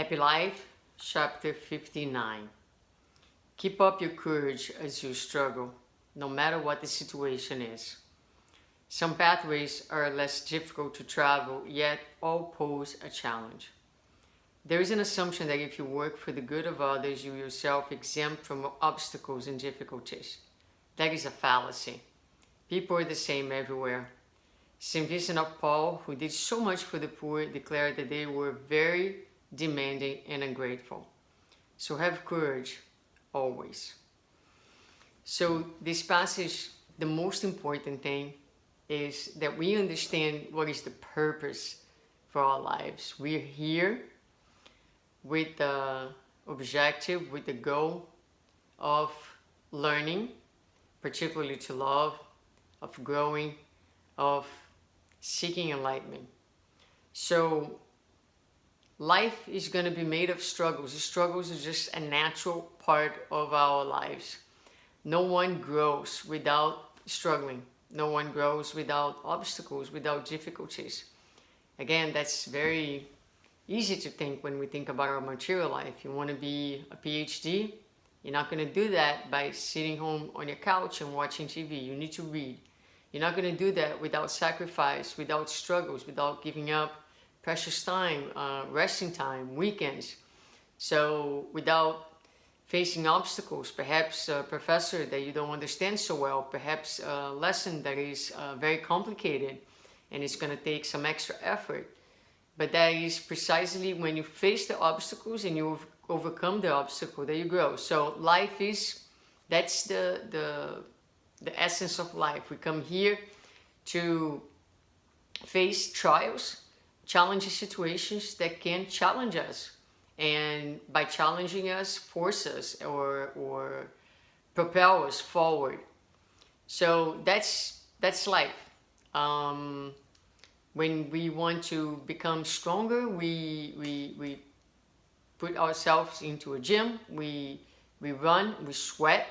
Happy Life, Chapter 59. Keep up your courage as you struggle, no matter what the situation is. Some pathways are less difficult to travel, yet all pose a challenge. There is an assumption that if you work for the good of others, you yourself exempt from obstacles and difficulties. That is a fallacy. People are the same everywhere. St. Vincent of Paul, who did so much for the poor, declared that they were very demanding and ungrateful. So have courage, always. So this passage, the most important thing is that we understand what is the purpose for our lives. We're here with the objective, with the goal of learning, particularly to love, of growing, of seeking enlightenment. So life is going to be made of struggles. The struggles are just a natural part of our lives. No one grows without struggling. No one grows without obstacles, without difficulties. Again, that's very easy to think when we think about our material life. You want to be a PhD? You're not going to do that by sitting home on your couch and watching TV. You need to read. You're not going to do that without sacrifice, without struggles, without giving up precious time, resting time, weekends. So without facing obstacles, perhaps a professor that you don't understand so well, perhaps a lesson that is very complicated and it's going to take some extra effort. But that is precisely when you face the obstacles and you overcome the obstacle that you grow. So life is, that's the essence of life. We come here to face trials, challenging situations that can challenge us. And by challenging us, force us or propel us forward. So that's life. When we want to become stronger, we put ourselves into a gym, we run, we sweat,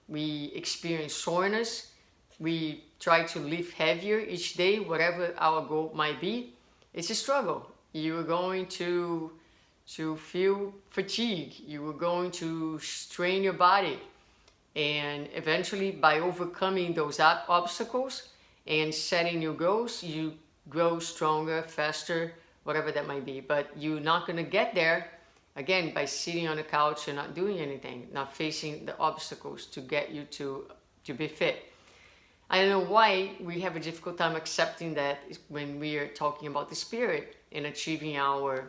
we experience soreness, we try to lift heavier each day, whatever our goal might be. It's a struggle. You are going to feel fatigue. You are going to strain your body. And eventually, by overcoming those obstacles and setting new goals, you grow stronger, faster, whatever that might be. But you're not going to get there, again, by sitting on the couch and not doing anything, not facing the obstacles to get you to be fit. I don't know why we have a difficult time accepting that when we are talking about the spirit and achieving our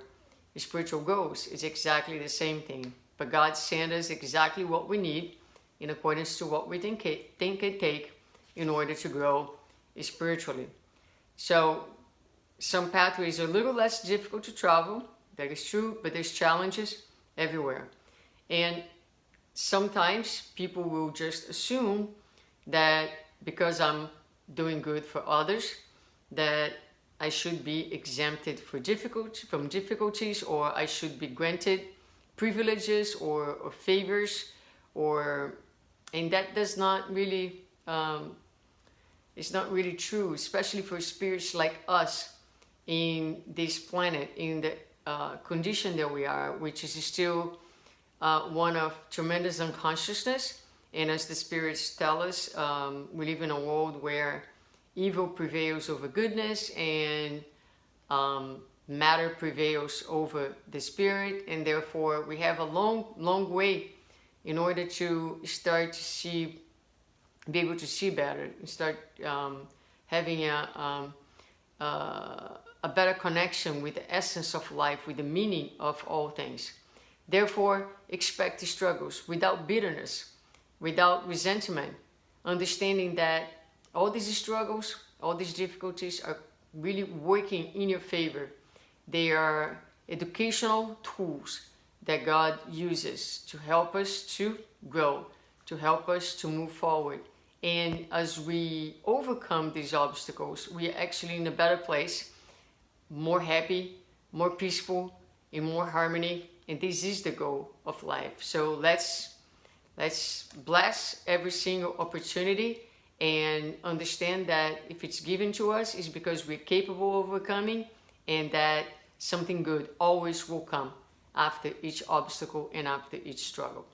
spiritual goals. It's exactly the same thing. But God sent us exactly what we need in accordance to what we think it take in order to grow spiritually. So some pathways are a little less difficult to travel. That is true, but there's challenges everywhere. And sometimes people will just assume that because I'm doing good for others, that I should be exempted from difficulties, or I should be granted privileges or favors, and that does not really, it's not really true, especially for spirits like us in this planet, in the condition that we are, which is still one of tremendous unconsciousness. And as the spirits tell us, we live in a world where evil prevails over goodness, and matter prevails over the spirit, and therefore we have a long way in order to start to be able to see better, and start having a better connection with the essence of life, with the meaning of all things. Therefore, expect the struggles without bitterness, without resentment, understanding that all these struggles, all these difficulties are really working in your favor. They are educational tools that God uses to help us to grow, to help us to move forward. And as we overcome these obstacles, we are actually in a better place, more happy, more peaceful, in more harmony. And this is the goal of life. So let's bless every single opportunity and understand that if it's given to us, it's because we're capable of overcoming, and that something good always will come after each obstacle and after each struggle.